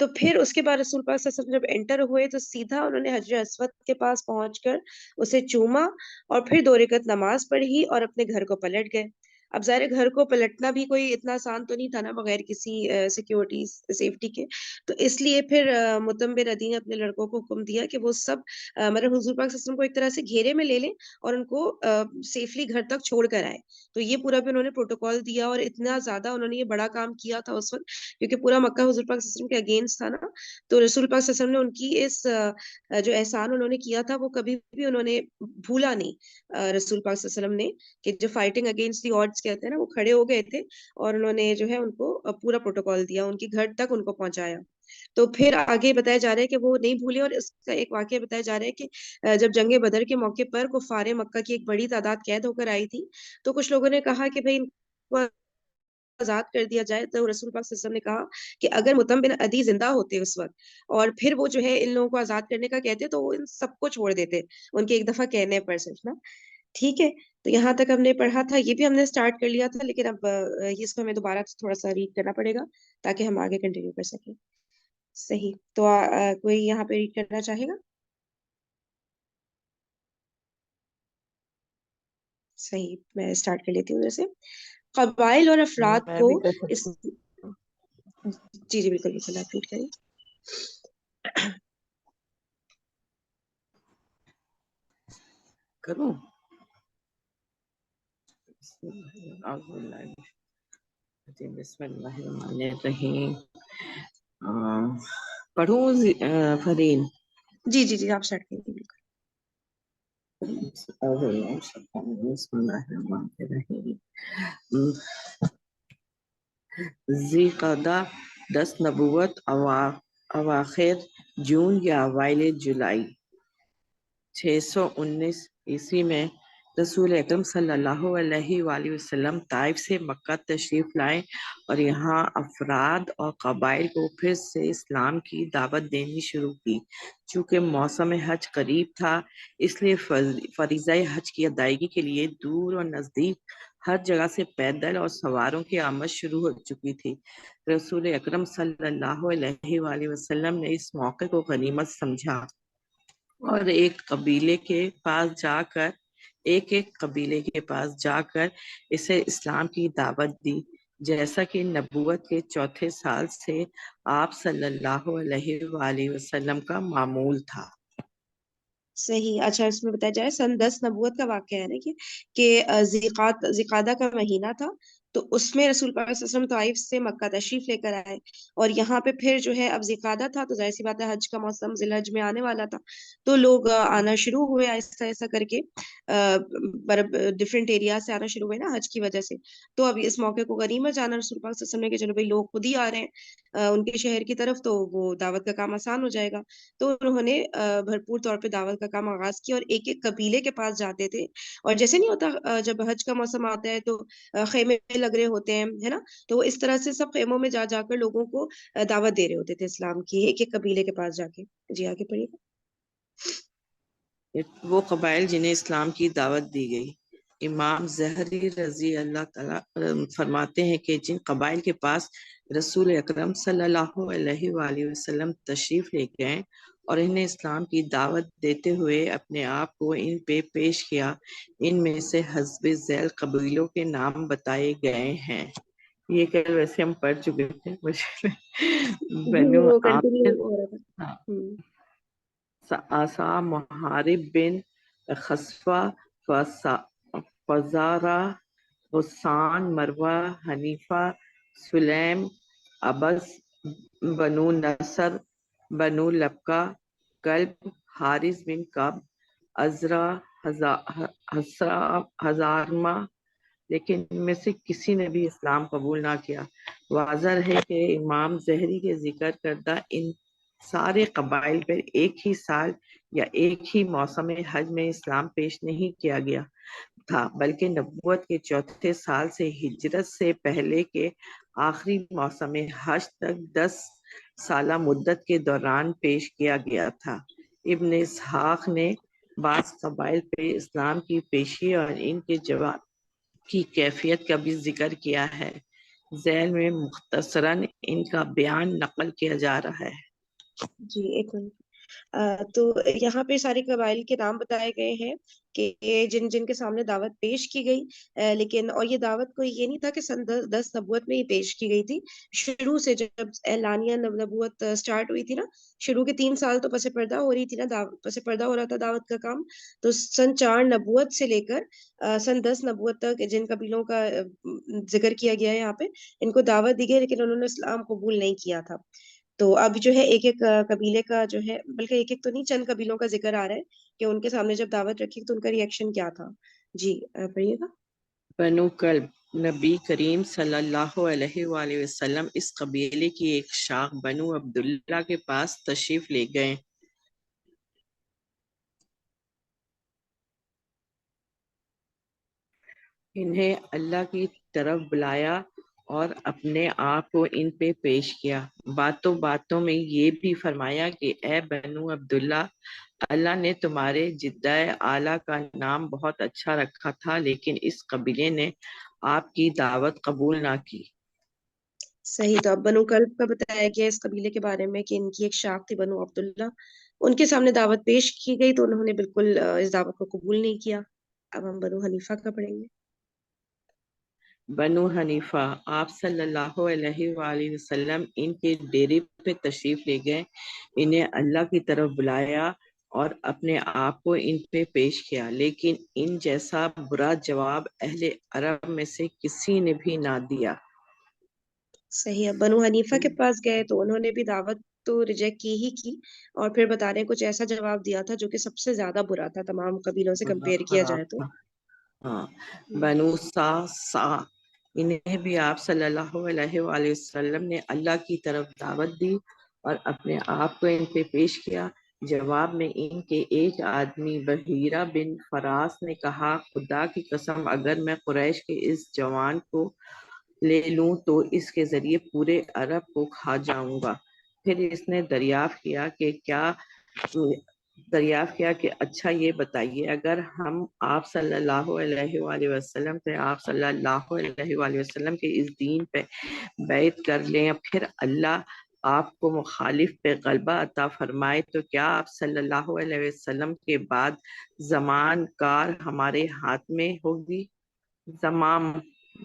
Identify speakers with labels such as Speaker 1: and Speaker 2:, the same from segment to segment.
Speaker 1: تو پھر اس کے بعد رسول پاک صلی اللہ علیہ وسلم جب انٹر ہوئے تو سیدھا انہوں نے حجر اسود کے پاس پہنچ کر اسے چوما اور پھر 2 رکعت نماز پڑھی اور اپنے گھر کو پلٹ گئے. اب ظاہر ہے گھر کو پلٹنا بھی کوئی اتنا آسان تو نہیں تھا نا بغیر کسی سیکیورٹی سیفٹی کے. تو اس لیے پھر متم بن عدی نے اپنے لڑکوں کو حکم دیا کہ وہ سب مطلب حضور پاک صلی اللہ علیہ وسلم کو ایک طرح سے گھیرے میں لے لیں اور ان کو سیفلی گھر تک چھوڑ کر آئے. تو یہ پورا بھی انہوں نے پروٹوکال دیا اور اتنا زیادہ انہوں نے یہ بڑا کام کیا تھا اس وقت کیونکہ پورا مکہ حضور پاک صلی اللہ علیہ وسلم کے اگینسٹ تھا نا. تو رسول پاک صلی اللہ علیہ وسلم نے ان کی اس جو احسان انہوں نے کیا تھا وہ کبھی بھی انہوں نے بھولا نہیں. رسول پاک صلی اللہ علیہ وسلم نے کہ جو فائٹنگ اگینسٹ دی آڈز کہتے ہیں نا وہ کھڑے ہو گئے تھے اور انہوں نے جو ہے ان کو پورا پروٹوکال دیا ان کے گھر تک ان کو پہنچایا. تو پھر آگے بتایا جا رہا ہے کہ وہ نہیں بھولے اور اس کا ایک واقعہ بتایا جا رہا ہے کہ جب جنگ بدر کے موقع پر کفار مکہ کی ایک بڑی تعداد قید ہو کر آئی تھی تو کچھ لوگوں نے کہا کہ بھئی ان کو آزاد کر دیا جائے. تو رسول پاک صلی اللہ علیہ وسلم نے کہا کہ اگر متم بن عدی زندہ ہوتے اس وقت اور پھر وہ جو ہے ان لوگوں کو آزاد کرنے کا کہتے تو وہ ان سب کو چھوڑ دیتے ان کے ایک دفعہ کہنے پر صرف نا. ٹھیک ہے تو یہاں تک ہم نے پڑھا تھا یہ بھی ہم نے اسٹارٹ کر لیا تھا لیکن اب اس کو ہمیں دوبارہ تھوڑا سا ریڈ کرنا پڑے گا تاکہ ہم آگے کنٹینیو کر سکیں. صحیح تو کوئی یہاں پہ ریڈ کرنا چاہے گا؟ صحیح میں اسٹارٹ کر لیتی ہوں جیسے قبائل اور افراد
Speaker 2: میں
Speaker 1: کو
Speaker 2: بھی کر
Speaker 1: اس
Speaker 2: سکتی
Speaker 1: جی جی بالکل بالکل آپ ریڈ کریں.
Speaker 2: کروں. بسم اللہ الرحمن الرحیم. پڑھوں فرین؟
Speaker 1: جی جی جی آپ اسٹارٹ کریے بالکل.
Speaker 2: بسم اللہ الرحمن الرحیم. ذی قعدہ 10 نبوت اواخر جون یا اوائل جولائی 619 عیسوی میں رسول اکرم صلی اللہ علیہ وآلہ وسلم طائف سے مکہ تشریف لائے اور یہاں افراد اور قبائل کو پھر سے اسلام کی دعوت دینی شروع کی. چونکہ موسم حج قریب تھا اس لیے فریضہ حج کی ادائیگی کے لیے دور اور نزدیک ہر جگہ سے پیدل اور سواروں کی آمد شروع ہو چکی تھی. رسول اکرم صلی اللہ علیہ وآلہ وسلم نے اس موقع کو غنیمت سمجھا اور ایک قبیلے کے پاس جا کر اسے اسلام کی دعوت دی جیسا کہ نبوت کے چوتھے سال سے آپ صلی اللہ علیہ وآلہ وسلم کا معمول تھا.
Speaker 1: صحیح. اچھا اس میں بتایا جائے سن 10 نبوت کا واقعہ ہے نا کہ ذی قعدہ کا مہینہ تھا تو اس میں رسول پاک صلی اللہ علیہ وسلم طائف سے مکہ تشریف لے کر آئے اور یہاں پہ پھر جو ہے اب ذی قعدہ تھا تو ظاہر سی بات ہے حج کا موسم ذی الحج میں آنے والا تھا تو لوگ آنا شروع ہوئے ایسا ایسا کر کے ڈفرینٹ ایریا سے آنا شروع ہوئے نا حج کی وجہ سے. تو اب اس موقع کو غنیمت جانا رسول پاک صلی اللہ علیہ وسلم نے کہ چلو بھائی لوگ خود ہی آ رہے ہیں ان کے شہر کی طرف تو وہ دعوت کا کام آسان ہو جائے گا. تو انہوں نے بھرپور طور پہ دعوت کا کام آغاز کیا اور ایک ایک قبیلے کے پاس جاتے تھے اور جیسے نہیں ہوتا جب حج کا موسم آتا ہے تو خیمے لگ رہے ہوتے ہیں ہے نا تو وہ اس طرح سے سب خیموں میں جا جا کر لوگوں کو دعوت دے رہے ہوتے تھے اسلام کی ایک ایک قبیلے کے پاس جا کے. جی آگے پڑھیے.
Speaker 2: وہ قبائل جنہیں اسلام کی دعوت دی گئی. امام زہری رضی اللہ تعالیٰ فرماتے ہیں کہ جن قبائل کے پاس رسول اکرم صلی اللہ علیہ وآلہ وسلم تشریف لے گئے اور انہیں اسلام کی دعوت دیتے ہوئے اپنے آپ کو ان پہ پیش کیا ان میں سے حسب ذیل قبیلوں کے نام بتائے گئے ہیں. یہ کل ویسے ہم پڑھ چکے تھے مجھے بنو
Speaker 1: وہ
Speaker 2: عامر،
Speaker 1: کنٹینیو ہو رہا تھا.
Speaker 2: آسا، محارب بن خصفہ، فزارہ، غسان، مروہ، حنیفہ، سلیم، ابس، بنو نصر، بنو لبکا، کلب، حارث بن کب، ازرا، ہزارمہ، لیکن ان میں سے کسی نے بھی اسلام قبول نہ کیا. واضح ہے کہ امام زہری کے ذکر کردہ ان سارے قبائل پر ایک ہی سال یا ایک ہی موسم حج میں اسلام پیش نہیں کیا گیا تھا بلکہ نبوت کے چوتھے سال سے ہجرت سے پہلے کے آخری موسم حج تک 10 سالہ مدت کے دوران پیش کیا گیا تھا. ابن اسحاق نے بعض قبائل پہ اسلام کی پیشی اور ان کے جواب کی کیفیت کا بھی ذکر کیا ہے. ذیل میں مختصراً ان کا بیان نقل کیا جا رہا ہے۔
Speaker 1: جی ایک منٹ۔ تو یہاں پہ سارے قبائل کے نام بتائے گئے ہیں کہ جن جن کے سامنے دعوت پیش کی گئی، لیکن اور یہ دعوت کوئی یہ نہیں تھا کہ سن 10 نبوت میں ہی پیش کی گئی تھی۔ شروع سے جب اعلانیہ نبوت سٹارٹ ہوئی تھی نا، شروع کے 3 سال تو پس پردہ ہو رہی تھی نا، پس پردہ ہو رہا تھا دعوت کا کام۔ تو سن 4 نبوت سے لے کر سن 10 نبوت تک جن قبیلوں کا ذکر کیا گیا ہے یہاں پہ، ان کو دعوت دی گئی، لیکن انہوں نے اسلام قبول نہیں کیا تھا۔ تو اب جو ہے ایک ایک قبیلے کا جو ہے، بلکہ ایک ایک تو نہیں، چند قبیلوں کا ذکر آ رہا ہے کہ ان کے سامنے جب دعوت رکھی تو ان کا ریئیکشن کیا تھا۔ جی پڑھیے گا۔
Speaker 2: بنو کلب، نبی کریم صلی اللہ علیہ وآلہ وسلم اس قبیلے کی ایک شاخ بنو عبداللہ کے پاس تشریف لے گئے۔ انہیں اللہ کی طرف بلایا اور اپنے آپ کو ان پہ پیش کیا۔ باتوں باتوں میں یہ بھی فرمایا کہ اے بنو عبداللہ، اللہ نے تمہارے جدہ اعلیٰ کا نام بہت اچھا رکھا تھا، لیکن اس قبیلے نے آپ کی دعوت قبول نہ کی۔
Speaker 1: صحیح۔ تو اب بنو کلب کا بتایا گیا اس قبیلے کے بارے میں کہ ان کی ایک شاخ تھی بنو عبداللہ، ان کے سامنے دعوت پیش کی گئی تو انہوں نے بالکل اس دعوت کو قبول نہیں کیا۔ اب ہم بنو حنیفہ کا پڑھیں گے۔
Speaker 2: بنو حنیفہ، آپ صلی اللہ علیہ وآلہ وسلم ان کے ڈیرے پہ تشریف لے گئے، انہیں اللہ کی طرف بلایا اور اپنے آپ کو ان پہ پیش کیا، لیکن ان جیسا برا جواب اہل عرب میں سے کسی نے بھی نہ دیا۔
Speaker 1: صحیح۔ اب بنو حنیفہ کے پاس گئے تو انہوں نے بھی دعوت تو ریجیکٹ کی، اور پھر بتا رہے ہیں کچھ ایسا جواب دیا تھا جو کہ سب سے زیادہ برا تھا تمام قبیلوں سے
Speaker 2: بڑا
Speaker 1: کمپیئر کیا
Speaker 2: خراب
Speaker 1: جائے تو۔
Speaker 2: تھا۔ ہاں، بنو سا، انہیں بھی آپ صلی اللہ علیہ وآلہ وسلم نے اللہ کی طرف دعوت دی اور اپنے آپ کو ان پہ پیش کیا۔ جواب میں ان کے ایک آدمی بحیرہ بن فراس نے کہا، خدا کی قسم، اگر میں قریش کے اس جوان کو لے لوں تو اس کے ذریعے پورے عرب کو کھا جاؤں گا۔ پھر اس نے دریافت کیا کہ اچھا یہ بتائیے، اگر ہم آپ صلی اللہ علیہ وآلہ وسلم سے آپ صلی اللہ علیہ وآلہ وسلم کے اس دین پہ بیعت کر لیں، پھر اللہ آپ کو مخالف پہ غلبہ عطا فرمائے، تو کیا آپ صلی اللہ علیہ وسلم کے بعد زمان کار ہمارے ہاتھ میں ہوگی؟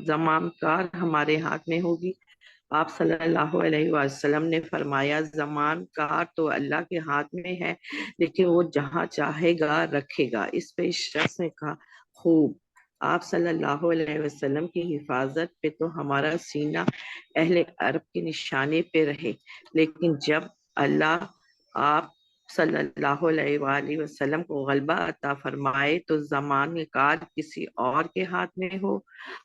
Speaker 2: زمام کار ہمارے ہاتھ میں ہوگی؟ آپ صلی اللہ علیہ وسلم نے فرمایا، زمان کار تو اللہ کے ہاتھ میں ہے، لیکن وہ جہاں چاہے گا رکھے گا۔ اس پہ اس شخص نے کہا، خوب، آپ صلی اللہ علیہ وسلم کی حفاظت پہ تو ہمارا سینہ اہل عرب کے نشانے پہ رہے، لیکن جب اللہ آپ صلی اللہ علیہ وآلہ وسلم کو غلبہ عطا فرمائے تو زمان کار کسی اور کے ہاتھ میں ہو،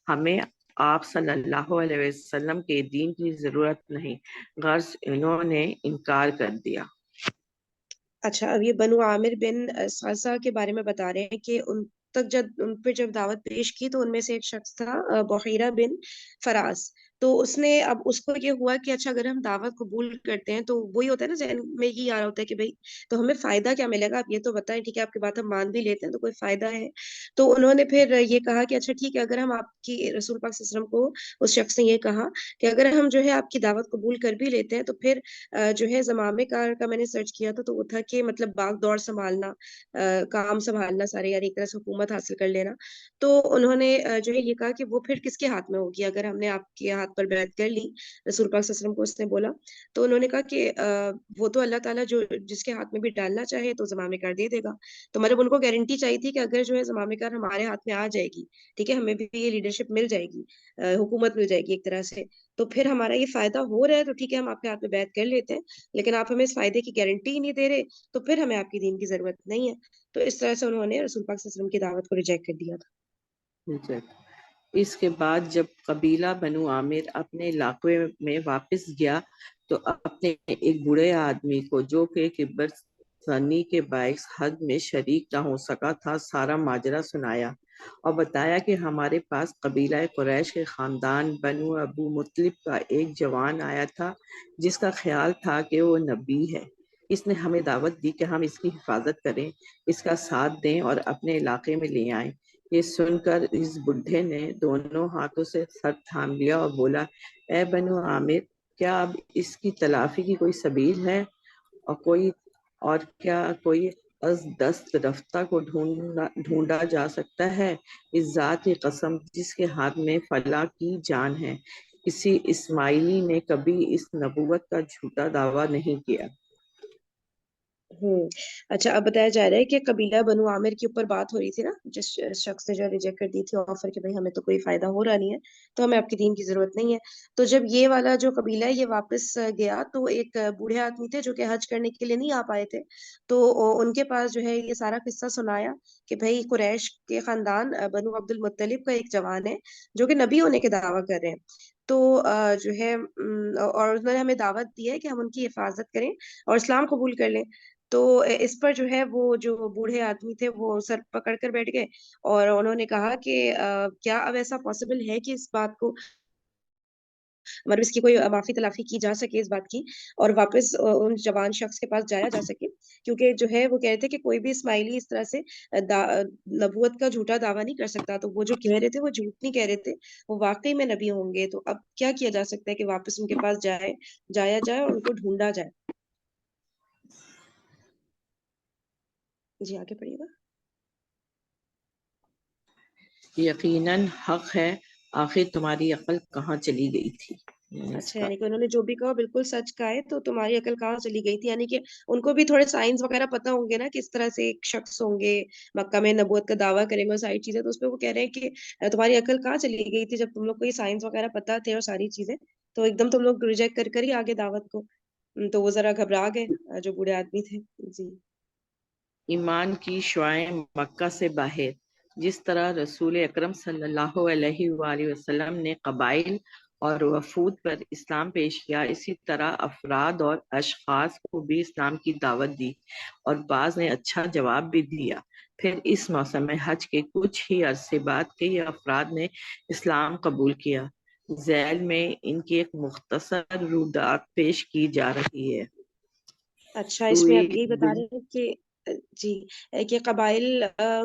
Speaker 2: ہمیں آپ صلی اللہ علیہ وسلم کے دین کی ضرورت نہیں۔ غرض انہوں نے انکار کر دیا۔
Speaker 1: اچھا، اب یہ بنو عامر بن سعصع کے بارے میں بتا رہے ہیں کہ ان پہ جب دعوت پیش کی تو ان میں سے ایک شخص تھا بحیرہ بن فراس۔ تو اس نے، اب اس کو یہ ہوا کہ اچھا اگر ہم دعوت قبول کرتے ہیں تو وہی ہوتا ہے نا، ذہن میں یہ آ رہا ہوتا ہے کہ بھائی تو ہمیں فائدہ کیا ملے گا، آپ یہ تو بتائیں، ٹھیک ہے آپ کی بات ہم مان بھی لیتے ہیں تو کوئی فائدہ ہے؟ تو انہوں نے پھر یہ کہا کہ اچھا ٹھیک ہے، اگر ہم آپ کی، رسول پاک صلی اللہ علیہ وسلم کو اس شخص نے یہ کہا کہ اگر ہم جو ہے آپ کی دعوت قبول کر بھی لیتے ہیں تو پھر جو ہے زمامے کار کا میں نے سرچ کیا تھا تو وہ تھا کہ مطلب باغ دوڑ سنبھالنا، کام سنبھالنا سارے، یعنی ایک طرح سے حکومت حاصل کر لینا۔ تو انہوں نے جو ہے یہ کہا کہ وہ پھر کس کے ہاتھ میں ہوگی اگر ہم نے آپ کے ہاتھ پر بیعت کر لی؟ رسول پاک صلی اللہ علیہ وسلم کو اس نے بولا، تو انہوں نے کہا کہ وہ تو اللہ تعالیٰ جو جس کے ہاتھ میں بھی ڈالنا چاہے تو زمامے کار دے دے گا۔ تو مطلب ان کو گارنٹی چاہیے تھی کہ اگر جو ہے زمامے کار ہمارے ہاتھ میں آ جائے گی، ٹھیک ہے، ہمیں بھی یہ لیڈرشپ مل جائے گی، حکومت مل جائے گی ایک طرح سے، تو پھر ہمارا یہ فائدہ ہو رہا ہے تو ٹھیک ہے ہم آپ کے ہاتھ میں بیعت کر لیتے ہیں، لیکن آپ ہمیں اس فائدے کی گارنٹی ہی نہیں دے رہے تو پھر ہمیں آپ کی دین کی ضرورت نہیں ہے۔ تو اس طرح سے انہوں نے رسول پاک صلی اللہ علیہ وسلم کی دعوت کو ریجیکٹ کر دیا تھا۔
Speaker 2: اس کے بعد جب قبیلہ بنو عامر اپنے علاقے میں واپس گیا تو اپنے ایک بوڑھے آدمی کو، جو کہ کبر سنی کے باعث حج میں شریک نہ ہو سکا تھا، سارا ماجرا سنایا اور بتایا کہ ہمارے پاس قبیلہ قریش کے خاندان بنو ابو مطلب کا ایک جوان آیا تھا جس کا خیال تھا کہ وہ نبی ہے۔ اس نے ہمیں دعوت دی کہ ہم اس کی حفاظت کریں، اس کا ساتھ دیں اور اپنے علاقے میں لے آئیں۔ یہ سن کر اس بڈھے نے دونوں ہاتھوں سے سر تھام لیا اور بولا، اے بنو عامر، کیا اب اس کی تلافی کی کوئی سبیل ہے؟ اور کیا کوئی از دست رفتہ کو ڈھونڈا جا سکتا ہے؟ اس ذات کی قسم جس کے ہاتھ میں فلاح کی جان ہے، کسی اسماعیلی نے کبھی اس نبوت کا جھوٹا دعویٰ نہیں کیا۔
Speaker 1: اچھا، اب بتایا جا رہا ہے کہ قبیلہ بنو عامر کے اوپر بات ہو رہی تھی نا، جس شخص نے جو ریجیکٹ کر دی تھی آفر کہ بھائی ہمیں تو کوئی فائدہ ہو رہا نہیں ہے، تو ہمیں آپ کے دین کی ضرورت نہیں ہے۔ تو جب یہ والا جو قبیلہ ہے یہ واپس گیا تو ایک بوڑھے آدمی تھے جو کہ حج کرنے کے لیے نہیں آ پائے تھے، تو ان کے پاس جو ہے یہ سارا قصہ سنایا کہ بھائی قریش کے خاندان بنو عبد المطلب کا ایک جوان ہے جو کہ نبی ہونے کے دعویٰ کر رہے ہیں، تو جو ہے اور انہوں نے ہمیں دعوت دی ہے کہ ہم ان کی حفاظت کریں اور اسلام قبول کر لیں۔ تو اس پر جو ہے وہ جو بوڑھے آدمی تھے وہ سر پکڑ کر بیٹھ گئے اور انہوں نے کہا کہ کیا اب ایسا پاسبل ہے کہ اس بات کو مطلب اس کی کوئی معافی تلافی کی جا سکے اس بات کی، اور واپس ان جوان شخص کے پاس جایا جا سکے؟ کیونکہ جو ہے وہ کہہ رہے تھے کہ کوئی بھی اسماعیلی اس طرح سے نبوت کا جھوٹا دعویٰ نہیں کر سکتا، تو وہ جو کہہ رہے تھے وہ جھوٹ نہیں کہہ رہے تھے، وہ واقعی میں نبی ہوں گے۔ تو اب کیا کیا جا سکتا ہے کہ واپس ان کے پاس جایا جائے اور ان کو ڈھونڈا جائے؟ جی آگے پڑھیے گا۔
Speaker 2: یقیناً حق ہے، آخر تمہاری عقل کہاں چلی گئی تھی؟ اس
Speaker 1: اچھا،
Speaker 2: کا
Speaker 1: یعنی کہ انہوں نے جو بھی کہا بالکل سچ کہا ہے، تو تمہاری عقل کہاں چلی گئی تھی؟ یعنی کہ ان کو بھی تھوڑے سائنس وغیرہ پتا ہوں گے نا، کس طرح سے ایک شخص ہوں گے مکہ میں نبوت کا دعویٰ کریں گے اور ساری چیزیں، تو اس پہ وہ کہہ رہے ہیں کہ تمہاری عقل کہاں چلی گئی تھی جب تم لوگ کو یہ سائنس وغیرہ پتا تھے اور ساری چیزیں، تو ایک دم تم لوگ ریجیکٹ کر ہی آگے دعوت کو۔ تو وہ ذرا گھبرا گئے جو بوڑھے آدمی تھے۔ جی
Speaker 2: ایمان کی شعائیں مکہ سے باہر، جس طرح رسول اکرم صلی اللہ علیہ وآلہ وسلم نے قبائل اور وفود پر اسلام پیش کیا، اسی طرح افراد اور اشخاص کو بھی اسلام کی دعوت دی، اور بعض نے اچھا جواب بھی دیا۔ پھر اس موسم حج کے کچھ ہی عرصے بعد کئی افراد نے اسلام قبول کیا۔ ذیل میں ان کی ایک مختصر روایت پیش کی جا رہی ہے۔
Speaker 1: اچھا، اس میں آپ
Speaker 2: سوئی
Speaker 1: یہی بتا
Speaker 2: بن
Speaker 1: رہے ہیں کہ جی کہ قبائل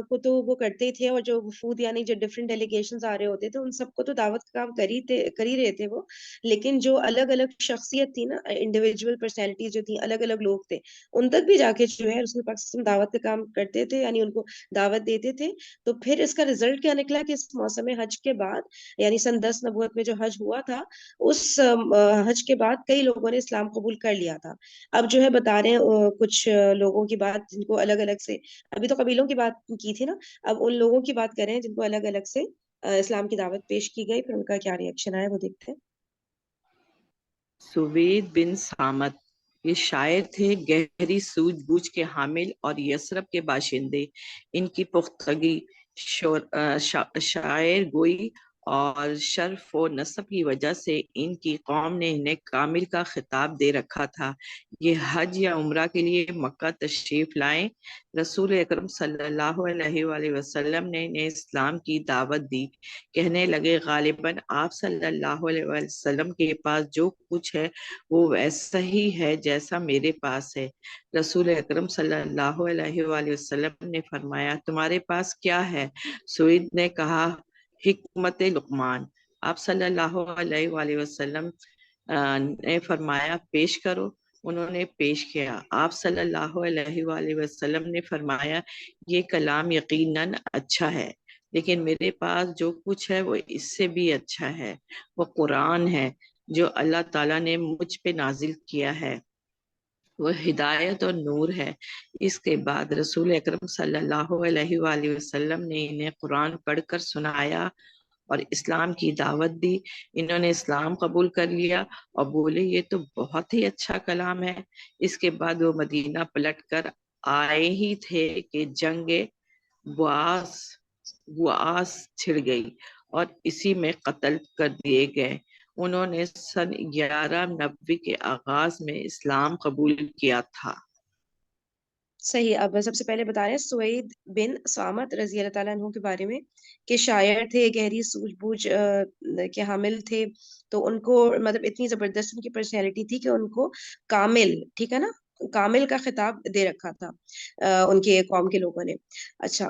Speaker 1: کو تو وہ کرتے ہی تھے، اور جو وفود یعنی جو ڈفرینٹ ڈیلیگیشنز آ رہے ہوتے تھے ان سب کو تو دعوت کا کام کر ہی رہے تھے وہ، لیکن جو الگ الگ شخصیت تھی نا، انڈیویجول پرسنالٹیز جو تھیں، الگ الگ لوگ تھے، ان تک بھی جا کے جو ہے رسول پاک صلی اللہ علیہ وسلم دعوت کا کام کرتے تھے، یعنی ان کو دعوت دیتے تھے۔ تو پھر اس کا رزلٹ کیا نکلا کہ اس موسم حج کے بعد، یعنی سن 10 نبوت میں جو حج ہوا تھا، اس حج کے بعد کئی لوگوں نے اسلام قبول کر لیا تھا۔ اب جو ہے بتا رہے ہیں کچھ لوگوں کی بات جن کو الگ الگ سے، ابھی تو قبیلوں کی بات کی تھی نا، اب ان لوگوں کی بات کریں جن کو الگ الگ سے اسلام کی دعوت پیش کی گئی، پھر ان کا کیا ریئیکشن آیا وہ دیکھتے ہیں۔
Speaker 2: سوید بن سامت، یہ شاعر تھے گہری سوجھ بوجھ کے حامل اور یثرب کے باشندے۔ ان کی پختگی، شاعر گوئی اور شرف و نسب کی وجہ سے ان کی قوم نے انہیں کامل کا خطاب دے رکھا تھا۔ یہ حج یا عمرہ کے لیے مکہ تشریف لائیں۔ رسول اکرم صلی اللہ علیہ وآلہ وسلم نے انہیں اسلام کی دعوت دی۔ کہنے لگے، غالباً آپ صلی اللہ علیہ وسلم کے پاس جو کچھ ہے وہ ویسا ہی ہے جیسا میرے پاس ہے۔ رسول اکرم صلی اللہ علیہ وآلہ وسلم نے فرمایا، تمہارے پاس کیا ہے؟ سوید نے کہا، حکمت لقمان۔ آپ صلی اللہ علیہ وآلہ وسلم نے فرمایا، پیش کرو۔ انہوں نے پیش کیا۔ آپ صلی اللہ علیہ وآلہ وسلم نے فرمایا، یہ کلام یقیناً اچھا ہے، لیکن میرے پاس جو کچھ ہے وہ اس سے بھی اچھا ہے، وہ قرآن ہے جو اللہ تعالیٰ نے مجھ پہ نازل کیا ہے، وہ ہدایت اور نور ہے۔ اس کے بعد رسول اکرم صلی اللہ علیہ وآلہ وسلم نے انہیں قرآن پڑھ کر سنایا اور اسلام کی دعوت دی۔ انہوں نے اسلام قبول کر لیا اور بولے، یہ تو بہت ہی اچھا کلام ہے۔ اس کے بعد وہ مدینہ پلٹ کر آئے ہی تھے کہ جنگ بواس چھڑ گئی اور اسی میں قتل کر دیے گئے۔ انہوں نے سن 1190 کے آغاز میں اسلام قبول کیا تھا۔
Speaker 1: صحیح، اب سب سے پہلے بتا رہے ہیں سوید بن سامت رضی اللہ تعالیٰ عنہ کے بارے میں کہ شاعر تھے، گہری سوجھ بوجھ کے حامل تھے، تو ان کو مطلب اتنی زبردست ان کی پرسنالٹی تھی کہ ان کو کامل، ٹھیک ہے نا، کامل کا خطاب دے رکھا تھا ان کے قوم کے لوگوں نے۔ اچھا،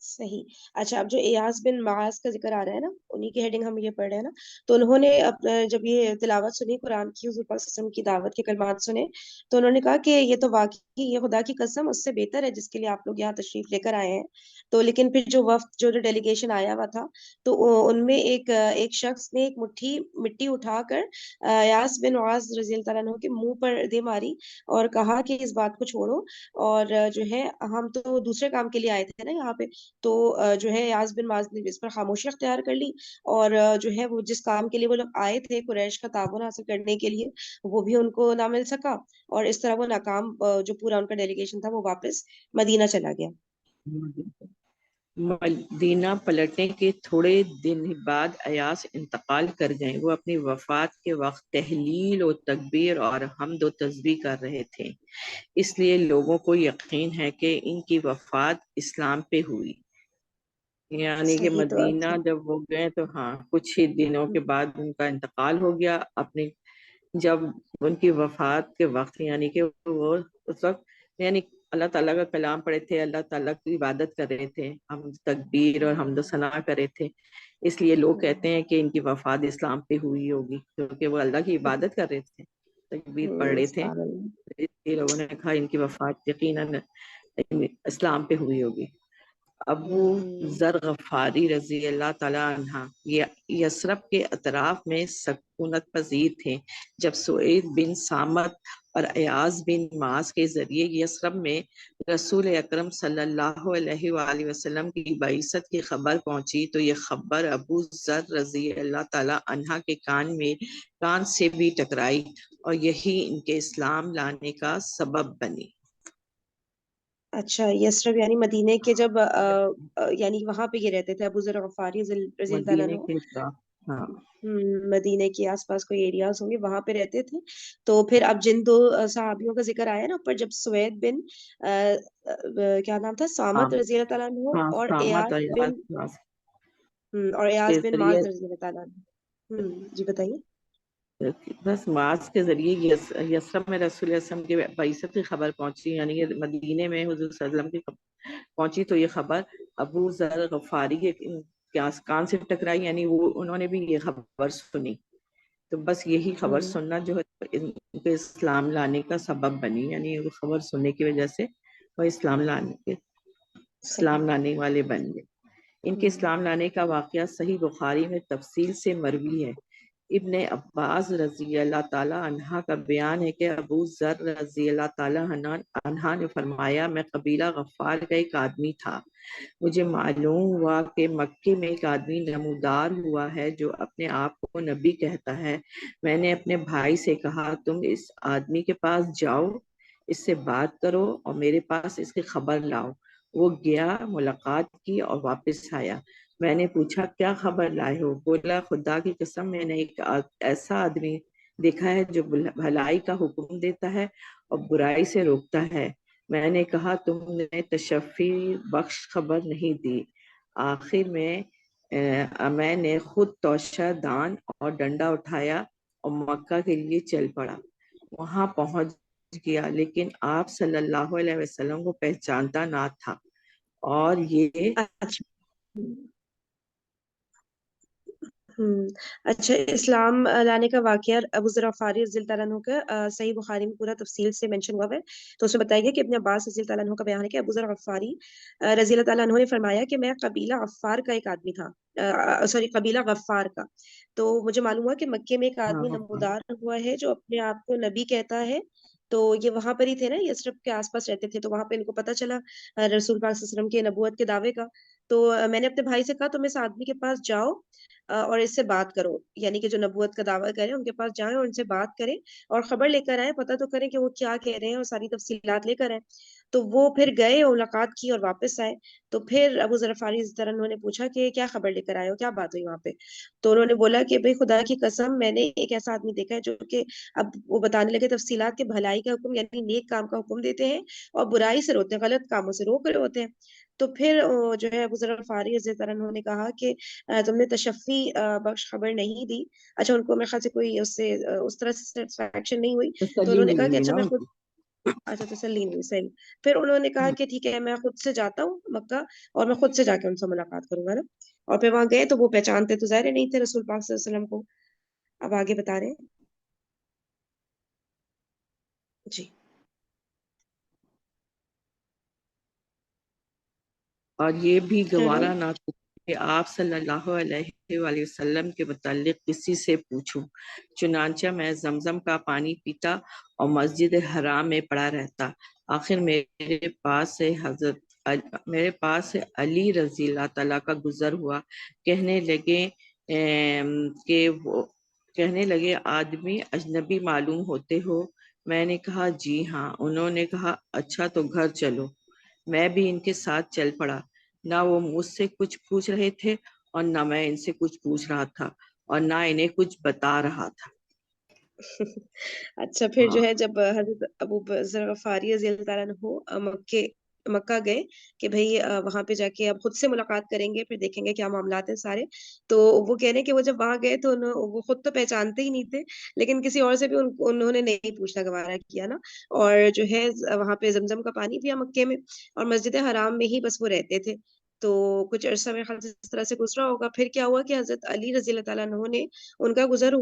Speaker 1: صحیح. اچھا، اب جو ایاز بن معاذ کا ذکر آ رہا ہے نا، انہی کی ہیڈنگ ہم یہ پڑھ رہے ہیں نا. تو انہوں نے جب یہ تلاوت سنی قرآن کی، حضور پاک صلی اللہ علیہ وسلم کی دعوت کے کلمات سنے، تو انہوں نے کہا کہ یہ تو واقعی، یہ خدا کی قسم اس سے بہتر ہے جس کے لیے آپ لوگ یہاں تشریف لے کر آئے ہیں. تو لیکن پھر جو وفد، جو ڈیلیگیشن آیا ہوا تھا، تو ان میں ایک شخص نے ایک مٹھی مٹی اٹھا کر ایاز بن معاذ رضی اللہ تعالیٰ عنہ کے منہ پر دے ماری اور کہا کہ اس بات کو چھوڑو، اور جو ہے ہم تو دوسرے کام کے لیے آئے تھے نا یہاں پہ. تو جو ہے یاس بن معاذ نے اس پر خاموشی اختیار کر لی، اور جو ہے وہ جس کام کے لیے وہ لوگ آئے تھے قریش کا تعاون حاصل کرنے کے لیے، وہ بھی ان کو نہ مل سکا، اور اس طرح وہ ناکام، جو پورا ان کا ڈیلیگیشن تھا وہ واپس مدینہ چلا گیا.
Speaker 2: مدینہ پلٹنے کے تھوڑے دن بعد ایاس انتقال کر گئے. وہ اپنی وفات کے وقت تحلیل و تکبیر اور حمد و تسبیح کر رہے تھے، اس لیے لوگوں کو یقین ہے کہ ان کی وفات اسلام پہ ہوئی. یعنی کہ
Speaker 1: صحیح. تو
Speaker 2: مدینہ
Speaker 1: اب
Speaker 2: جب وہ گئے تو ہاں کچھ ہی دنوں کے بعد ان کا انتقال ہو گیا. اپنی جب ان کی وفات کے وقت، یعنی کہ وہ اس وقت، یعنی اللہ تعالیٰ کا کلام پڑھے تھے، اللہ تعالیٰ کی عبادت کر رہے تھے، ہم تکبیر اور حمد و ثنا کر رہے تھے، اس لیے لوگ کہتے ہیں کہ ان کی وفات اسلام پہ ہوئی ہوگی، کیونکہ وہ اللہ کی عبادت کر رہے تھے، تکبیر پڑھ رہے تھے.
Speaker 1: سبحان اللہ.
Speaker 2: اس لیے لوگوں نے کہا ان کی وفات یقیناً اسلام پہ ہوئی ہوگی. ابو ذر غفاری رضی اللہ تعالیٰ عنہ یثرب کے اطراف میں سکونت پذیر تھے جب سعید بن سامت اور ایاز بن معاذ کے ذریعے یثرب میں رسول اکرم صلی اللہ علیہ وآلہ وسلم کی بعثت کی خبر پہنچی تو یہ خبر ابو ذر رضی اللہ تعالیٰ عنہ کے کان سے بھی ٹکرائی اور یہی ان کے اسلام لانے کا سبب بنی.
Speaker 1: اچھا، یسرب یعنی مدینے کے جب یعنی وہاں پہ یہ رہتے تھے ابو ذر غفاری رضی اللہ تعالیٰ
Speaker 2: مدینے
Speaker 1: عنہ.
Speaker 2: کے اطراف. ہاں
Speaker 1: مدینے کے آس پاس کوئی ایریاز ہوں گے، وہاں پہ رہتے تھے. تو پھر اب جن دو صحابیوں کا ذکر آیا نا اوپر، جب سوید بن کیا نام تھا،
Speaker 2: ہاں
Speaker 1: سامت رضی اللہ تعالیٰ عنہ،
Speaker 2: ہاں
Speaker 1: اور
Speaker 2: سامت
Speaker 1: ایاز
Speaker 2: اور
Speaker 1: بن
Speaker 2: کے ذریعے،
Speaker 1: معاذ رضی اللہ تعالیٰ عنہ. جی بتائیے.
Speaker 2: بس معاذ کے ذریعے یثرب میں رسول اللہ صلی اللہ علیہ وسلم کی بعثت کی خبر پہنچی، یعنی کہ مدینے میں حضور صلی اللہ علیہ وسلم کی پہنچی تو یہ خبر ابو ذر غفاری کے کان سے ٹکرائی، یعنی وہ انہوں نے بھی یہ خبر سنی. تو بس یہی خبر
Speaker 1: ہوں
Speaker 2: سننا جو ہے ان کے اسلام لانے کا سبب بنی، یعنی وہ خبر سننے کی وجہ سے وہ
Speaker 1: صحیح.
Speaker 2: اسلام لانے والے بن گئے. ان کے
Speaker 1: ہوں
Speaker 2: اسلام لانے کا واقعہ صحیح بخاری میں تفصیل سے مروی ہے. ابن عباس رضی اللہ تعالیٰ عنہ کا بیان ہے کہ ابو ذر رضی اللہ تعالیٰ عنہ نے فرمایا، میں قبیلہ غفار کا ایک آدمی تھا. مجھے معلوم ہوا کہ مکے میں ایک آدمی نمودار ہوا ہے جو اپنے آپ کو نبی کہتا ہے. میں نے اپنے بھائی سے کہا، تم اس آدمی کے پاس جاؤ، اس سے بات کرو اور میرے پاس اس کی خبر لاؤ. وہ گیا، ملاقات کی اور واپس آیا. میں نے پوچھا کیا خبر لائے ہو؟ بولا خدا کی قسم میں نے ایک ایسا آدمی دیکھا ہے جو بھلائی کا حکم دیتا ہے اور برائی سے روکتا ہے. میں نے کہا تم نے تشفی بخش خبر نہیں دی. آخر میں نے خود توشہ دان اور ڈنڈا اٹھایا اور مکہ کے لیے چل پڑا. وہاں پہنچ گیا لیکن آپ صلی اللہ علیہ وسلم کو پہچانتا نہ تھا اور یہ
Speaker 1: اچھا. ہوں اچھا، اسلام لانے کا واقعہ ابو ذر غفاری رضی اللہ عنہ کا صحیح بخاری میں پورا تفصیل سے مینشن ہوا ہے. تو اس میں بتایا گیا کہ ابن عباس رضی اللہ عنہ کا بیان ہے کہ ابو ذر غفاری رضی اللہ تعالیٰ عنہ نے فرمایا کہ میں قبیلہ غفار کا ایک آدمی تھا، سوری قبیلہ غفار کا. تو مجھے معلوم ہوا کہ مکے میں ایک
Speaker 2: ہاں
Speaker 1: آدمی
Speaker 2: ہاں
Speaker 1: نمودار ہوا ہے جو اپنے آپ کو نبی کہتا ہے. تو یہ وہاں پر ہی تھے نا، یثرب کے آس پاس رہتے تھے، تو وہاں پہ ان کو پتا چلا رسول پاک صلی اللہ علیہ وسلم کے نبوت کے دعوے کا. تو میں نے اپنے بھائی سے کہا تم اس آدمی کے پاس جاؤ اور اس سے بات کرو، یعنی کہ جو نبوت کا دعویٰ کریں ان کے پاس جائیں اور ان سے بات کریں اور خبر لے کر آئیں، پتہ تو کریں کہ وہ کیا کہہ رہے ہیں اور ساری تفصیلات لے کر آئیں. تو وہ پھر گئے اور ملاقات کی اور واپس آئے. تو پھر ابو ذر غفاری اس طرح انہوں نے پوچھا کہ کیا خبر لے کر آئے ہو، کیا بات ہوئی وہاں پہ. تو انہوں نے بولا کہ بھئی خدا کی قسم میں نے ایک ایسا آدمی دیکھا ہے جو کہ، اب وہ بتانے لگے تفصیلات کے بھلائی کا حکم یعنی نیک کام کا حکم دیتے ہیں اور برائی سے روکتے ہیں، غلط کاموں سے روک رہے ہوتے ہیں. تو پھر جو ہے ابو ذر غفاری رضی اللہ عنہ انہوں نے کہا کہ تم نے تشفی بخش خبر نہیں دی. اچھا، ان کو میرے خیال سے کوئی اس سے اس طرح سے سیٹسفیکشن نہیں ہوئی. تو
Speaker 2: تسلی
Speaker 1: انہوں نے
Speaker 2: نہیں
Speaker 1: کہا کہ
Speaker 2: ہوئی
Speaker 1: اچھا
Speaker 2: نا
Speaker 1: میں
Speaker 2: ان
Speaker 1: خود،
Speaker 2: کی.
Speaker 1: اچھا تسلی نہیں ہوئی، صحیح. پھر انہوں نے کہا کہ ٹھیک ہے میں خود سے جاتا ہوں مکہ، اور میں خود سے جا کے ان سے ملاقات کروں گا نا. اور پھر وہاں گئے تو وہ پہچانتے تو ظاہر نہیں تھے رسول پاک صلی اللہ علیہ وسلم کو. اب آگے بتا رہے ہیں. جی.
Speaker 2: اور یہ بھی
Speaker 1: ہیلو.
Speaker 2: گوارا نہ تھا کہ آپ صلی اللہ علیہ وآلہ وسلم کے متعلق کسی سے پوچھوں، چنانچہ میں زمزم کا پانی پیتا اور مسجد حرام میں پڑا رہتا. آخر میرے پاس سے علی رضی اللہ تعالیٰ کا گزر ہوا. کہنے لگے کہ وہ کہنے لگے آدمی اجنبی معلوم ہوتے ہو. میں نے کہا جی ہاں. انہوں نے کہا اچھا تو گھر چلو. میں بھی ان کے ساتھ چل پڑا. نہ وہ مجھ سے کچھ پوچھ رہے تھے اور نہ میں ان سے کچھ پوچھ رہا تھا اور نہ انہیں کچھ بتا رہا تھا.
Speaker 1: اچھا پھر جو
Speaker 2: ہاں
Speaker 1: ہے جب حضرت ابو ذر غفاری رضی اللہ تعالیٰ عنہ مکہ گئے کہ بھئی وہاں پہ جا کے اب خود سے ملاقات کریں گے، پھر دیکھیں گے کیا معاملات ہیں سارے. تو وہ کہہ رہے ہیں کہ وہ جب وہاں گئے تو وہ خود تو پہچانتے ہی نہیں تھے، لیکن کسی اور سے بھی انہوں نے نہیں پوچھنا گوارا کیا نا. اور جو ہے وہاں پہ زمزم کا پانی پیا مکے میں، اور مسجد حرام میں ہی بس وہ رہتے تھے. تو کچھ عرصہ میرے خیال سے اس طرح سے گزرا ہوگا. پھر کیا ہوا کہ حضرت علی رضی اللہ تعالیٰ عنہ نے ان کا گزر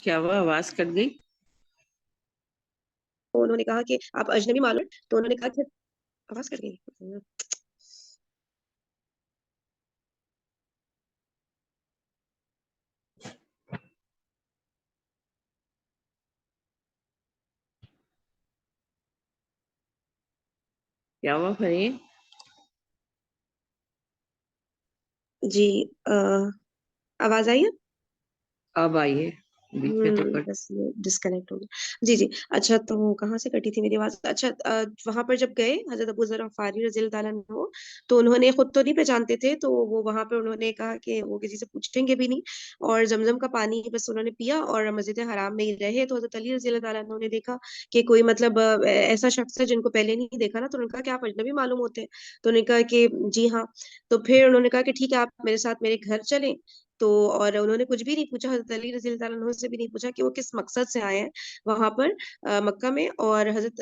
Speaker 2: کیا وہ آواز کٹ گئی؟
Speaker 1: انہوں نے کہا کہ آپ اجنبی معلوم، تو انہوں نے کہا کہ آواز کٹ گئی.
Speaker 2: کیا ہوا فرین؟
Speaker 1: جی. آواز آئی ہے؟
Speaker 2: اب آئیے، بیچ میں تو کٹ.
Speaker 1: بس یہ ڈسکنیکٹ ہو گیا. جی جی. اچھا تو کہاں سے کٹی تھی میری آواز؟ اچھا وہاں پر جب گئے حضرت ابو ذر غفاری رضی اللہ تعالیٰ عنہ، تو انہوں نے خود تو نہیں پہچانتے تھے، تو وہ وہاں پر انہوں نے کہا کہ وہ کسی سے پوچھیں گے بھی نہیں، اور زمزم کا پانی بس انہوں نے پیا اور مسجد حرام میں ہی رہے. تو حضرت علی رضی اللہ تعالیٰ عنہ نے دیکھا کہ کوئی مطلب ایسا شخص ہے جن کو پہلے نہیں دیکھا نا. تو انہوں نے کہا کہ آپ اجنبی معلوم ہوتے ہیں. تو انہوں نے کہا کہ جی ہاں. تو پھر انہوں نے کہا کہ ٹھیک ہے آپ میرے ساتھ میرے گھر چلیں. تو اور انہوں نے کچھ بھی نہیں پوچھا، حضرت علی رضی اللہ تعالیٰ عنہ سے بھی نہیں پوچھا کہ وہ کس مقصد سے آئے ہیں وہاں پر مکہ میں. اور حضرت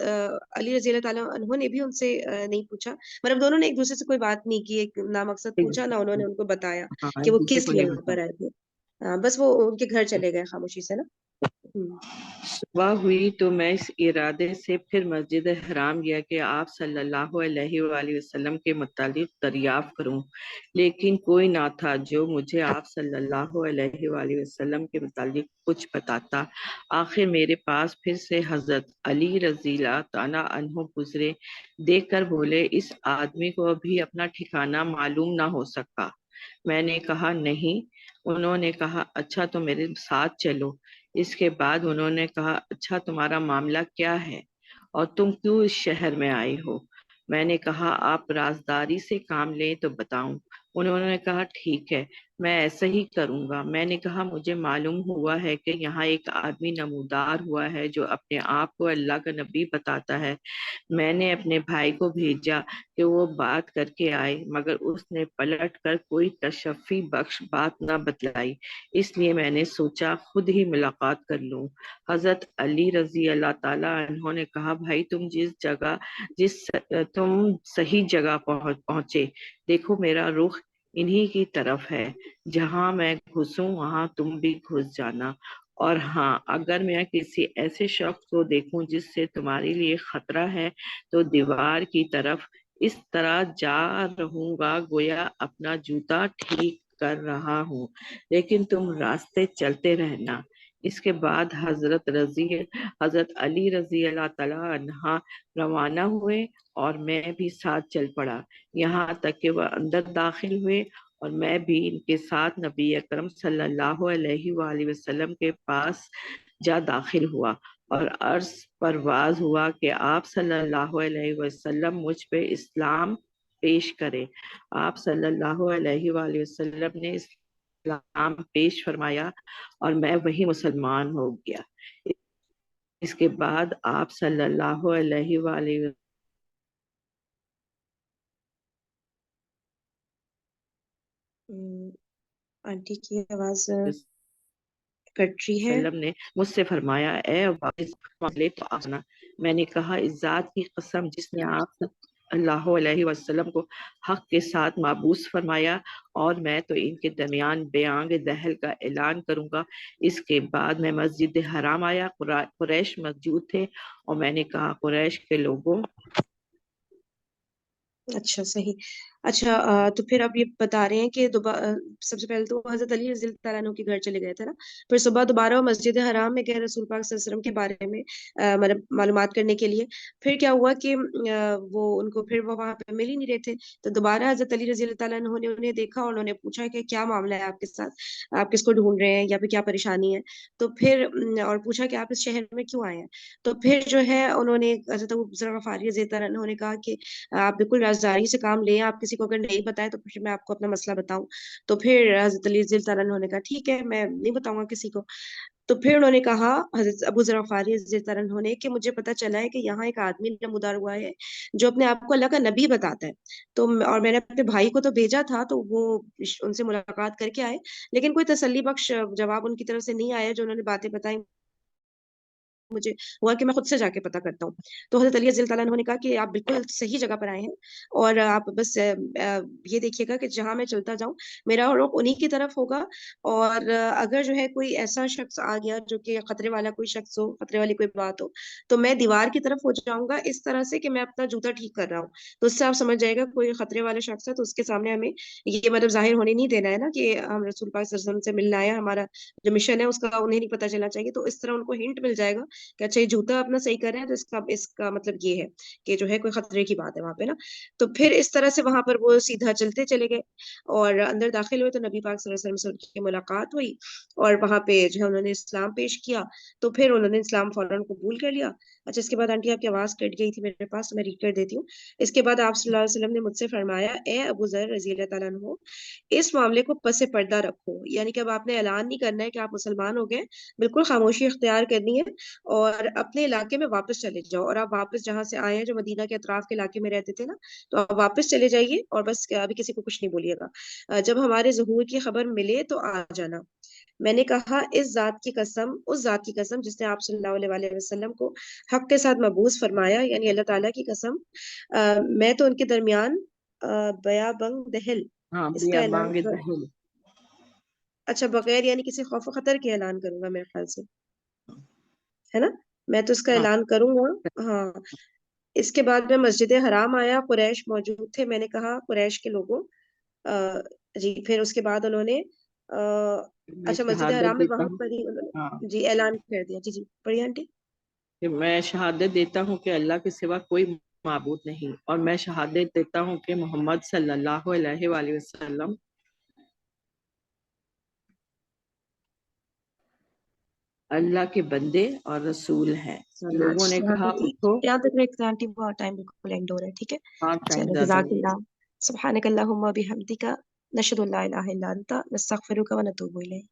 Speaker 1: علی رضی اللہ تعالیٰ عنہ نے بھی ان سے نہیں پوچھا. مطلب دونوں نے ایک دوسرے سے کوئی بات نہیں کی، ایک نہ مقصد پوچھا نہ انہوں نے ان کو بتایا
Speaker 2: ہاں
Speaker 1: کہ
Speaker 2: ایک
Speaker 1: وہ
Speaker 2: دوسرے
Speaker 1: کس
Speaker 2: کو
Speaker 1: لیے
Speaker 2: نہیں
Speaker 1: وہاں
Speaker 2: بتا.
Speaker 1: پر آئے تھے. بس وہ ان کے گھر چلے گئے خاموشی سے نا.
Speaker 2: صبح ہوئی تو میں اس ارادے سے پھر مسجد حرام گیا کہ آپ صلی اللہ علیہ وآلہ وسلم کے متعلق دریافت کروں، لیکن کوئی نہ تھا جو مجھے آپ صلی اللہ علیہ وآلہ وسلم کے متعلق کچھ بتاتا. آخر میرے پاس پھر سے حضرت علی رضی اللہ تعالیٰ عنہ گزرے. دیکھ کر بولے اس آدمی کو ابھی اپنا ٹھکانہ معلوم نہ ہو سکا. میں نے کہا نہیں. انہوں نے کہا اچھا تو میرے ساتھ چلو. اس کے بعد انہوں نے کہا اچھا تمہارا معاملہ کیا ہے اور تم کیوں اس شہر میں آئے ہو؟ میں نے کہا آپ رازداری سے کام لیں تو بتاؤں. انہوں نے کہا ٹھیک ہے میں ایسا ہی کروں گا. میں نے کہا مجھے معلوم ہوا ہے کہ یہاں ایک آدمی نمودار ہوا ہے جو اپنے آپ کو اللہ کا نبی بتاتا ہے. میں نے اپنے بھائی کو بھیجا کہ وہ بات کر کے آئے، مگر اس نے پلٹ کر کوئی تشفی بخش بات نہ بتلائی. اس لیے میں نے سوچا خود ہی ملاقات کر لوں. حضرت علی رضی اللہ تعالیٰ عنہ نے کہا بھائی تم صحیح جگہ پہنچے. دیکھو میرا رخ انہی کی طرف ہے. جہاں میں گھسوں وہاں تم بھی گھس جانا. اور ہاں اگر میں کسی ایسے شخص کو دیکھوں جس سے تمہارے لیے خطرہ ہے تو دیوار کی طرف اس طرح جا رہوں گا گویا اپنا جوتا ٹھیک کر رہا ہوں، لیکن تم راستے چلتے رہنا. اس کے بعد حضرت علی رضی اللہ تعالیٰ عنہ روانہ ہوئے اور میں بھی ساتھ چل پڑا، یہاں تک کہ وہ اندر داخل ہوئے اور میں بھی ان کے ساتھ نبی اکرم صلی اللہ علیہ وآلہ وسلم کے پاس جا داخل ہوا اور عرض پرواز ہوا کہ آپ صلی اللہ علیہ وسلم مجھ پہ اسلام پیش کرے. آپ صلی اللہ علیہ وآلہ وسلم نے اسلام پیش فرمایا اور میں وہی مسلمان ہو گیا. اس کے بعد آپ صلی اللہ علیہ وآلہ
Speaker 1: ہوں. آنٹی کی آواز کٹ رہی ہے.
Speaker 2: وسلم نے مجھ سے فرمایا، اے واپس معاملے تو آنا. میں نے کہا، اس ذات کی قسم جس نے آپ صلی اللہ علیہ وسلم کو حق کے ساتھ معبوس فرمایا، اور میں تو ان کے درمیان بیانگ دہل کا اعلان کروں گا. اس کے بعد میں مسجد حرام آیا. قریش موجود تھے اور میں نے کہا، قریش کے لوگوں.
Speaker 1: اچھا صحیح. اچھا تو پھر آپ یہ بتا رہے ہیں کہ سب سے پہلے تو حضرت علی رضی اللہ تعالیٰ عنہ کے گھر چلے گئے تھے نا. پھر صبح دوبارہ وہ مسجد حرام میں گئے رسول پاک صلی اللہ علیہ وسلم کے بارے میں مطلب معلومات کرنے کے لیے. پھر کیا ہوا کہ وہ ان کو پھر وہ وہاں پہ مل ہی نہیں رہے تھے. تو دوبارہ حضرت علی رضی اللہ تعالیٰ عنہ نے انہیں دیکھا اور انہوں نے پوچھا کہ کیا معاملہ ہے آپ کے ساتھ, آپ کس کو ڈھونڈ رہے ہیں یا پھر کیا پریشانی ہے. تو پھر اور پوچھا کہ آپ اس شہر میں کیوں آئے ہیں. تو پھر جو ہے انہوں نے حضرت ابو ذر غفاری رضی اللہ عنہ نے کہا کہ آپ بالکل رازداری سے کام لیں, آپ کسی کو اگر نہیں بتائیں تو پھر میں آپ کو اپنا مسئلہ بتاؤں. تو پھر حضرت علی رضی اللہ عنہ نے کہا ٹھیک ہے, میں نہیں بتاؤں گا کسی کو. تو پھر انہوں نے کہا حضرت ابو ذر غفاری رضی اللہ عنہ نے کہ مجھے پتا چلا ہے کہ یہاں ایک آدمی نمودار ہوا ہے جو اپنے آپ کو اللہ کا نبی بتاتا ہے. تو اور میں نے اپنے بھائی کو تو بھیجا تھا تو وہ ان سے ملاقات کر کے آئے, لیکن کوئی تسلی بخش جواب ان کی طرف سے نہیں آیا. جو انہوں نے باتیں بتائی مجھے ہوا کہ میں خود سے جا کے پتا کرتا ہوں. تو حضرت علی رضی اللہ تعالیٰ عنہ نے کہا کہ آپ بالکل صحیح جگہ پر آئے ہیں, اور آپ بس یہ دیکھیے گا کہ جہاں میں چلتا جاؤں میرا رخ انہی کی طرف ہوگا. اور اگر جو ہے کوئی ایسا شخص آ گیا جو کہ خطرے والا کوئی شخص ہو, خطرے والی کوئی بات ہو, تو میں دیوار کی طرف ہو جاؤں گا اس طرح سے کہ میں اپنا جوتا ٹھیک کر رہا ہوں. تو اس سے آپ سمجھ جائے گا کوئی خطرے والا شخص ہے تو اس کے سامنے ہمیں یہ مطلب ظاہر ہونے نہیں دینا ہے نا کہ ہم رسول پاک صلی اللہ علیہ وسلم سے ملنا ہے, ہمارا جو مشن ہے اس کا انہیں نہیں پتا چلنا چاہیے. تو اس طرح ان کو ہنٹ مل جائے گا کہ اچھا یہ جوتا اپنا صحیح کر رہے ہیں تو اس کا مطلب یہ ہے کہ جو ہے کوئی خطرے کی بات ہے وہاں پہ نا. تو پھر اس طرح سے وہاں پر وہ سیدھا چلتے چلے گئے اور اندر داخل ہوئے تو نبی پاک صلی اللہ علیہ وسلم سے ملاقات ہوئی اور وہاں پہ جو ہے انہوں نے اسلام پیش کیا. تو پھر انہوں نے اسلام فوراً قبول کر لیا. اچھا اس کے بعد آنٹی آپ کی آواز کٹ گئی تھی میرے پاس, میں ریڈ کر دیتی ہوں. اس کے بعد آپ صلی اللہ علیہ وسلم نے مجھ سے فرمایا, اے ابو ذر رضی اللہ تعالیٰ عنہ, اس معاملے کو پس پردہ رکھو. یعنی کہ اب آپ نے اعلان نہیں کرنا ہے کہ آپ مسلمان ہو گئے, بالکل خاموشی اختیار کرنی ہے اور اپنے علاقے میں واپس چلے جاؤ. اور آپ واپس جہاں سے آئے ہیں جو مدینہ کے اطراف کے علاقے میں رہتے تھے نا, تو آپ واپس چلے جائیے اور بس ابھی کسی کو کچھ نہیں بولیے گا. جب ہمارے ظہور کی خبر ملے تو آ جانا. میں نے کہا اس ذات کی قسم, اس ذات کی قسم جس نے آپ صلی اللہ علیہ وسلم کو حق کے ساتھ مبعوث فرمایا, یعنی اللہ تعالیٰ کی قسم, میں تو ان کے درمیان بیا بنگ دہل
Speaker 2: ہاں،
Speaker 1: اس کا اعلان.
Speaker 2: بانگ دہل.
Speaker 1: اچھا بغیر یعنی کسی خوف و خطر کے اعلان کروں گا میرے خیال سے, ہے نا, میں تو اس کا
Speaker 2: ہاں،
Speaker 1: اعلان کروں گا. ہاں. اس کے بعد میں مسجد حرام آیا, قریش موجود تھے. میں نے کہا قریش کے لوگوں جی. پھر اس کے بعد انہوں نے
Speaker 2: میں
Speaker 1: اچھا مسجد
Speaker 2: شہادت
Speaker 1: حرام میں
Speaker 2: دیتا
Speaker 1: وہاں
Speaker 2: ہوں.
Speaker 1: پر ہی انہوں
Speaker 2: ہاں،
Speaker 1: نے جی اعلان کر دیا. جی جی پڑھیے آنٹی.
Speaker 2: کہ میں شہادت دیتا ہوں کہ اللہ کے سوا کوئی معبود نہیں, اور میں شہادت دیتا ہوں کہ محمد صلی اللہ علیہ وآلہ وسلم اللہ کے بندے اور رسول ہیں. لوگوں نے کہا, اٹھو.
Speaker 1: یہاں تک رکھتے ہیں آنٹی, بہت ٹائم بالکل اینڈ ہو رہا ہے. ٹھیک ہے,
Speaker 2: ہاں، ٹائم
Speaker 1: چلو
Speaker 2: زیادہ
Speaker 1: جزاک
Speaker 2: ہو گیا.
Speaker 1: اللہ. سبحانک اللہم و بحمدک, نشہد ان لا الہ الا انت, نستغفرک و نتوب الیک.